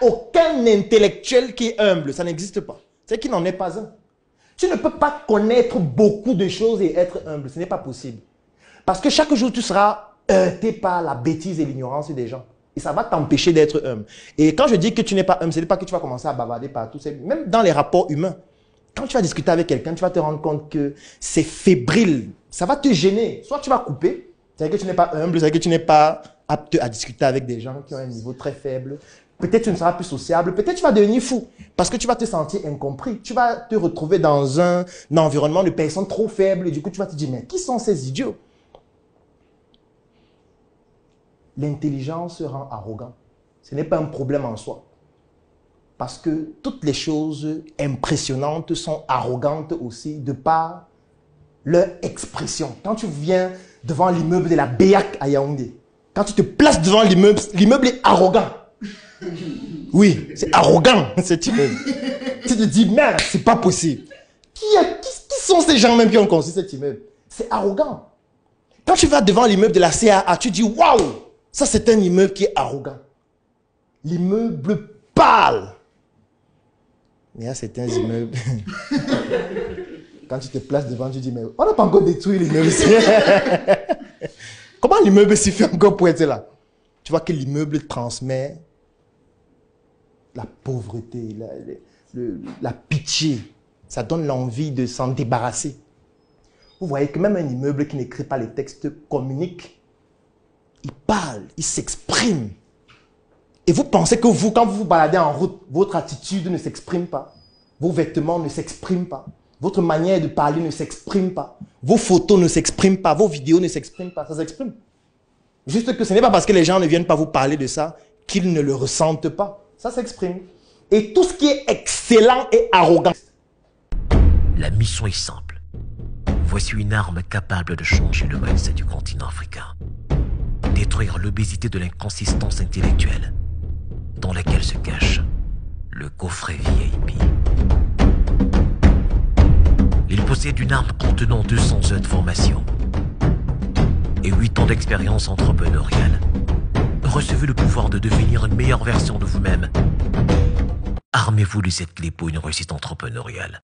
Aucun intellectuel qui est humble, ça n'existe pas. C'est qu'il n'en est pas un. Tu ne peux pas connaître beaucoup de choses et être humble, ce n'est pas possible. Parce que chaque jour, tu seras heurté par la bêtise et l'ignorance des gens. Et ça va t'empêcher d'être humble. Et quand je dis que tu n'es pas humble, ce n'est pas que tu vas commencer à bavarder partout. Même dans les rapports humains. Quand tu vas discuter avec quelqu'un, tu vas te rendre compte que c'est fébrile. Ça va te gêner. Soit tu vas couper, c'est-à-dire que tu n'es pas humble, c'est-à-dire que tu n'es pas apte à discuter avec des gens qui ont un niveau très faible. Peut-être tu ne seras plus sociable, peut-être tu vas devenir fou parce que tu vas te sentir incompris. Tu vas te retrouver dans un environnement de personnes trop faibles et du coup tu vas te dire mais qui sont ces idiots? L'intelligence rend arrogant. Ce n'est pas un problème en soi. Parce que toutes les choses impressionnantes sont arrogantes aussi de par leur expression. Quand tu viens devant l'immeuble de la BEAC à Yaoundé, quand tu te places devant l'immeuble, l'immeuble est arrogant. Oui, c'est arrogant cet immeuble. Tu te dis, merde, c'est pas possible. Qui sont ces gens même qui ont construit cet immeuble? C'est arrogant. Quand tu vas devant l'immeuble de la CAA, tu dis, waouh, ça c'est un immeuble qui est arrogant. L'immeuble parle. Mais il y a certains immeubles. Quand tu te places devant, tu dis, mais on n'a pas encore détruit l'immeuble. Comment l'immeuble s'y fait encore pour être là? Tu vois que l'immeuble transmet la pauvreté, la pitié. Ça donne l'envie de s'en débarrasser. Vous voyez que même un immeuble qui n'écrit pas les textes communique. Il parle, il s'exprime. Et vous pensez que vous, quand vous vous baladez en route, votre attitude ne s'exprime pas. Vos vêtements ne s'expriment pas. Votre manière de parler ne s'exprime pas. Vos photos ne s'expriment pas. Vos vidéos ne s'expriment pas. Ça s'exprime. Juste que ce n'est pas parce que les gens ne viennent pas vous parler de ça qu'ils ne le ressentent pas. Ça s'exprime. Et tout ce qui est excellent et arrogant. La mission est simple. Voici une arme capable de changer le mindset du continent africain. Détruire l'obésité de l'inconsistance intellectuelle dans laquelle se cache le coffret VIP. Il possède une arme contenant 200 heures de formation et 8 ans d'expérience entrepreneuriale. Recevez le pouvoir de devenir une meilleure version de vous-même. Armez-vous de cette clé pour une réussite entrepreneuriale.